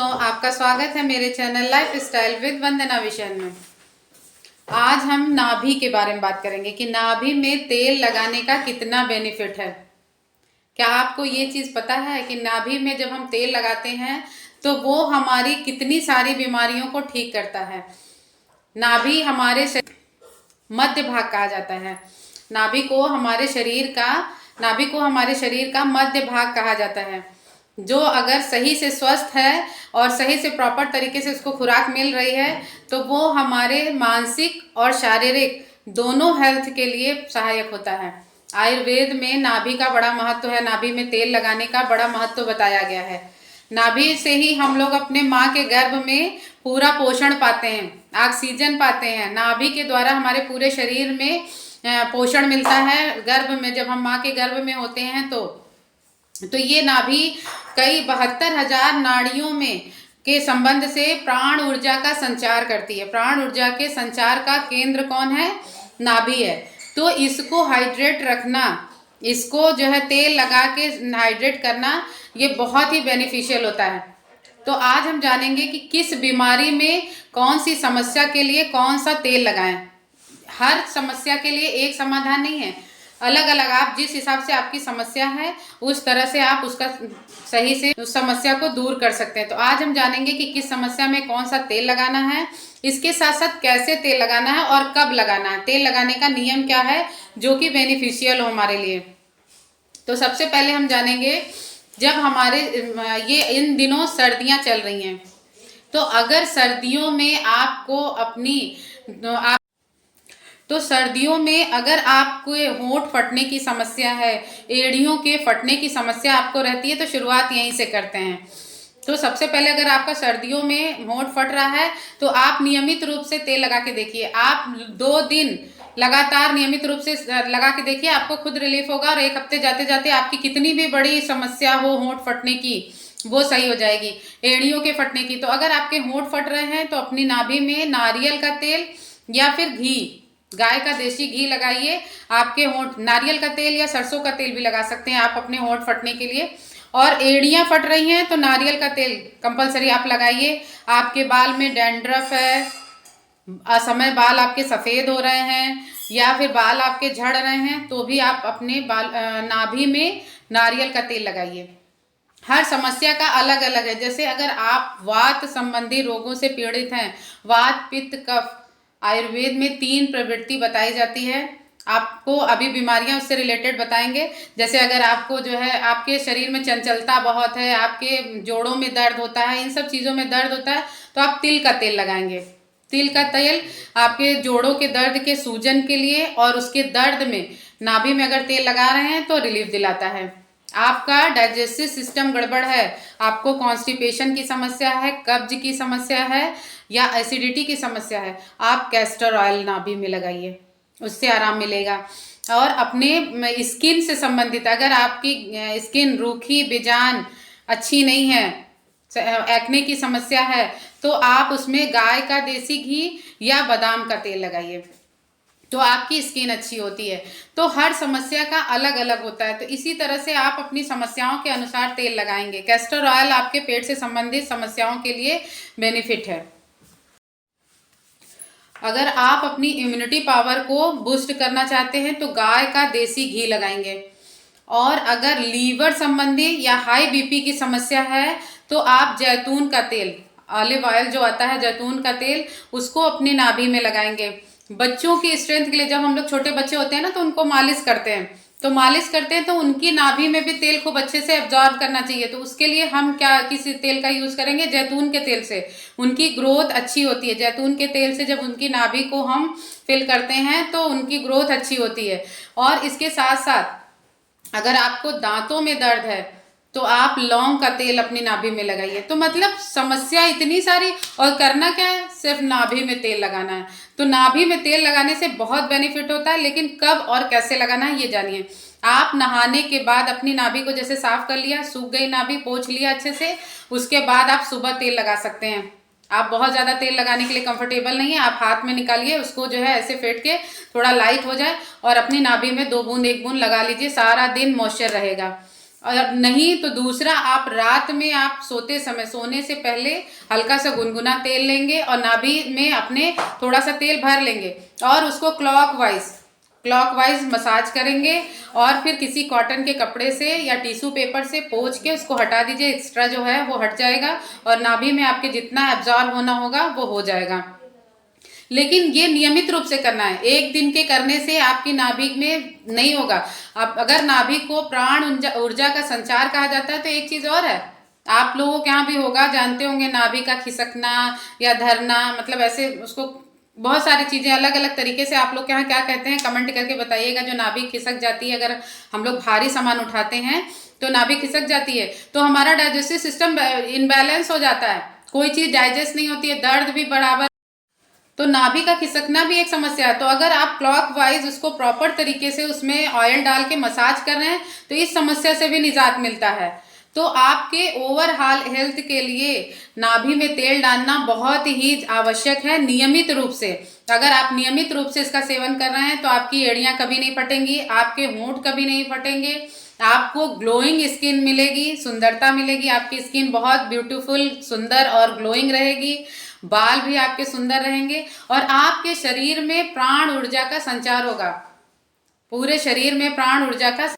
दोस्तों, आपका स्वागत है मेरे चैनल लाइफ स्टाइल विद वंदना विषय में। आज हम नाभि के बारे में बात करेंगे कि नाभि में तेल लगाने का कितना बेनिफिट है। क्या आपको ये चीज़ पता है कि नाभि में जब हम तेल लगाते हैं तो वो हमारी कितनी सारी बीमारियों को ठीक करता है। नाभि हमारे मध्य भाग कहा जाता है। नाभि को हमारे शरीर का मध्य भाग कहा जाता है, जो अगर सही से स्वस्थ है और सही से प्रॉपर तरीके से उसको खुराक मिल रही है तो वो हमारे मानसिक और शारीरिक दोनों हेल्थ के लिए सहायक होता है। आयुर्वेद में नाभि का बड़ा महत्व है। नाभि में तेल लगाने का बड़ा महत्व बताया गया है। नाभि से ही हम लोग अपने माँ के गर्भ में पूरा पोषण पाते हैं, ऑक्सीजन पाते हैं। नाभि के द्वारा हमारे पूरे शरीर में पोषण मिलता है। गर्भ में जब हम माँ के गर्भ में होते हैं तो ये नाभि कई 72,000 नाड़ियों में के संबंध से प्राण ऊर्जा का संचार करती है। प्राण ऊर्जा के संचार का केंद्र कौन है? नाभि है। तो इसको हाइड्रेट रखना, इसको जो है तेल लगा के हाइड्रेट करना, ये बहुत ही बेनिफिशियल होता है। तो आज हम जानेंगे कि किस बीमारी में कौन सी समस्या के लिए कौन सा तेल लगाएं। हर समस्या के लिए एक समाधान नहीं है, अलग अलग आप जिस हिसाब से आपकी समस्या है उस तरह से आप उसका सही से उस समस्या को दूर कर सकते हैं। तो आज हम जानेंगे कि किस समस्या में कौन सा तेल लगाना है, इसके साथ साथ कैसे तेल लगाना है और कब लगाना है। तेल लगाने का नियम क्या है जो कि बेनिफिशियल हो हमारे लिए। तो सबसे पहले हम जानेंगे, जब हमारे ये इन दिनों सर्दियां चल रही हैं, तो अगर सर्दियों में आपको सर्दियों में अगर आपको होंठ फटने की समस्या है, एड़ियों के फटने की समस्या आपको रहती है, तो शुरुआत यहीं से करते हैं। तो सबसे पहले अगर आपका सर्दियों में होंठ फट रहा है तो आप नियमित रूप से तेल लगा के देखिए। आप 2 दिन लगातार नियमित रूप से लगा के देखिए, आपको खुद रिलीफ होगा और 1 हफ्ते जाते जाते आपकी कितनी भी बड़ी समस्या हो होंठ फटने की वो सही हो जाएगी। एड़ियों के फटने की, तो अगर आपके होंठ फट रहे हैं तो अपनी नाभि में नारियल का तेल या फिर घी, गाय का देसी घी लगाइए। आपके होंठ, नारियल का तेल या सरसों का तेल भी लगा सकते हैं आप अपने होंठ फटने के लिए। और एड़ियां फट रही हैं तो नारियल का तेल कंपलसरी आप लगाइए। आपके बाल में डैंड्रफ है, असमय बाल आपके सफ़ेद हो रहे हैं या फिर बाल आपके झड़ रहे हैं, तो भी आप अपने नाभि में नारियल का तेल लगाइए। हर समस्या का अलग अलग है। जैसे अगर आप वात संबंधी रोगों से पीड़ित हैं, वात, पित्त, कफ, आयुर्वेद में 3 प्रवृत्ति बताई जाती है। आपको अभी बीमारियां उससे रिलेटेड बताएंगे। जैसे अगर आपको जो है आपके शरीर में चंचलता बहुत है, आपके जोड़ों में दर्द होता है, इन सब चीज़ों में दर्द होता है, तो आप तिल का तेल लगाएंगे। तिल का तेल आपके जोड़ों के दर्द के सूजन के लिए और उसके दर्द में नाभि में अगर तेल लगा रहे हैं तो रिलीफ दिलाता है। आपका डाइजेस्टिव सिस्टम गड़बड़ है, आपको कॉन्स्टिपेशन की समस्या है, कब्ज की समस्या है या एसिडिटी की समस्या है, आप कैस्टर ऑयल नाभि में लगाइए, उससे आराम मिलेगा। और अपने स्किन से संबंधित, अगर आपकी स्किन रूखी, बेजान, अच्छी नहीं है, एक्ने की समस्या है, तो आप उसमें गाय का देसी घी या बादाम का तेल लगाइए, तो आपकी स्किन अच्छी होती है। तो हर समस्या का अलग अलग होता है। तो इसी तरह से आप अपनी समस्याओं के अनुसार तेल लगाएंगे। कैस्टर ऑयल आपके पेट से संबंधित समस्याओं के लिए बेनिफिट है। अगर आप अपनी इम्यूनिटी पावर को बूस्ट करना चाहते हैं तो गाय का देसी घी लगाएंगे। और अगर लीवर संबंधी या हाई बीपी की समस्या है तो आप जैतून का तेल, ऑलिव ऑयल जो आता है जैतून का तेल, उसको अपनी नाभि में लगाएंगे। बच्चों की स्ट्रेंथ के लिए, जब हम लोग छोटे बच्चे होते हैं ना तो उनको मालिश करते हैं, तो उनकी नाभि में भी तेल खूब अच्छे से एब्जॉर्ब करना चाहिए। तो उसके लिए हम क्या किसी तेल का यूज़ करेंगे? जैतून के तेल से उनकी ग्रोथ अच्छी होती है। जैतून के तेल से जब उनकी नाभि को हम फिल करते हैं तो उनकी ग्रोथ अच्छी होती है। और इसके साथ साथ अगर आपको दांतों में दर्द है तो आप लौंग का तेल अपनी नाभि में लगाइए। तो मतलब समस्या इतनी सारी, और करना क्या है? सिर्फ नाभि में तेल लगाना है। तो नाभि में तेल लगाने से बहुत बेनिफिट होता है, लेकिन कब और कैसे लगाना है ये जानिए। आप नहाने के बाद अपनी नाभि को जैसे साफ कर लिया, सूख गई नाभि, पोंछ लिया अच्छे से, उसके बाद आप सुबह तेल लगा सकते हैं। आप बहुत ज़्यादा तेल लगाने के लिए कंफर्टेबल नहीं है, आप हाथ में निकालिए, उसको जो है ऐसे फेंट के थोड़ा लाइट हो जाए और अपनी नाभि में 2 बूंद 1 बूंद लगा लीजिए, सारा दिन मॉइस्चर रहेगा। और नहीं तो दूसरा, आप रात में आप सोते समय, सोने से पहले हल्का सा गुनगुना तेल लेंगे और नाभि में अपने थोड़ा सा तेल भर लेंगे और उसको क्लॉकवाइज मसाज करेंगे और फिर किसी कॉटन के कपड़े से या टिश्यू पेपर से पोंछ के उसको हटा दीजिए। एक्स्ट्रा जो है वो हट जाएगा और नाभि में आपके जितना एब्जॉर्ब होना होगा वो हो जाएगा। लेकिन ये नियमित रूप से करना है, एक दिन के करने से आपकी नाभि में नहीं होगा। अब अगर नाभि को प्राण ऊर्जा का संचार कहा जाता है तो एक चीज और है, आप लोगों के यहाँ भी होगा, जानते होंगे, नाभि का खिसकना या धरना, मतलब ऐसे उसको बहुत सारी चीजें अलग अलग तरीके से आप लोग के यहाँ क्या कहते हैं, कमेंट करके बताइएगा। जो नाभि खिसक जाती है, अगर हम लोग भारी सामान उठाते हैं तो नाभि खिसक जाती है, तो हमारा डाइजेस्टिव सिस्टम इनबैलेंस हो जाता है, कोई चीज डाइजेस्ट नहीं होती है, दर्द भी बराबर, तो नाभि का खिसकना भी एक समस्या है। तो अगर आप क्लॉकवाइज उसको प्रॉपर तरीके से उसमें ऑयल डाल के मसाज कर रहे हैं तो इस समस्या से भी निजात मिलता है। तो आपके ओवरऑल हेल्थ के लिए नाभि में तेल डालना बहुत ही आवश्यक है, नियमित रूप से। अगर आप नियमित रूप से इसका सेवन कर रहे हैं तो आपकी एड़ियां कभी नहीं फटेंगी, आपके होंठ कभी नहीं फटेंगे, आपको ग्लोइंग स्किन मिलेगी, सुंदरता मिलेगी, आपकी स्किन बहुत ब्यूटीफुल, सुंदर और ग्लोइंग रहेगी, बाल भी आपके सुंदर रहेंगे और आपके शरीर में प्राण ऊर्जा का संचार होगा, पूरे शरीर में प्राण ऊर्जा का।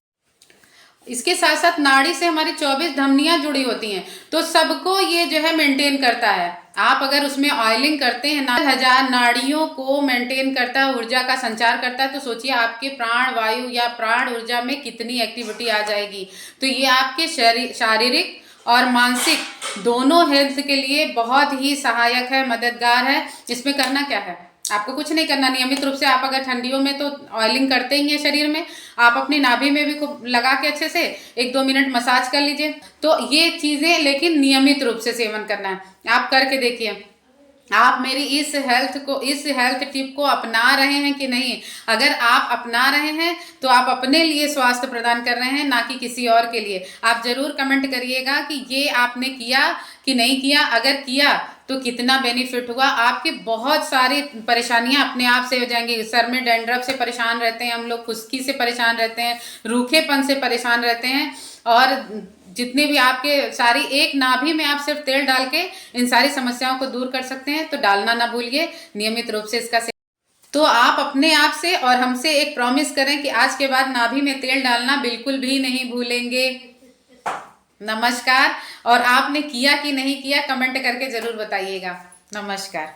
इसके साथ साथ नाड़ी से हमारी 24 धमनियां जुड़ी होती हैं, तो सबको ये जो है मेंटेन करता है। आप अगर उसमें ऑयलिंग करते हैं ना, 1000 नाड़ियों को मेंटेन करता है, ऊर्जा का संचार करता है, तो सोचिए आपके प्राण वायु या प्राण ऊर्जा में कितनी एक्टिविटी आ जाएगी। तो ये आपके शारीरिक और मानसिक दोनों हेल्थ के लिए बहुत ही सहायक है, मददगार है। इसमें करना क्या है, आपको कुछ नहीं करना, नियमित रूप से आप अगर ठंडियों में तो ऑयलिंग करते ही हैं शरीर में, आप अपनी नाभि में भी खूब लगा के अच्छे से 1-2 मिनट मसाज कर लीजिए। तो ये चीजें लेकिन नियमित रूप से सेवन करना है, आप करके देखिए। आप मेरी इस हेल्थ टिप को अपना रहे हैं कि नहीं? अगर आप अपना रहे हैं तो आप अपने लिए स्वास्थ्य प्रदान कर रहे हैं, ना कि किसी और के लिए। आप जरूर कमेंट करिएगा कि ये आपने किया कि नहीं किया, अगर किया तो कितना बेनिफिट हुआ। आपकी बहुत सारी परेशानियां अपने आप से हो जाएंगी। सर में डैंड्रफ से परेशान रहते हैं हम लोग, खुश्की से परेशान रहते हैं, रूखेपन से परेशान रहते हैं, और जितने भी आपके सारी एक नाभि में आप सिर्फ तेल डाल के इन सारी समस्याओं को दूर कर सकते हैं। तो डालना ना भूलिए, नियमित रूप से इसका तो आप अपने आप से और हमसे एक प्रॉमिस करें कि आज के बाद नाभि में तेल डालना बिल्कुल भी नहीं भूलेंगे। नमस्कार। और आपने किया कि नहीं किया, कमेंट करके जरूर बताइएगा। नमस्कार।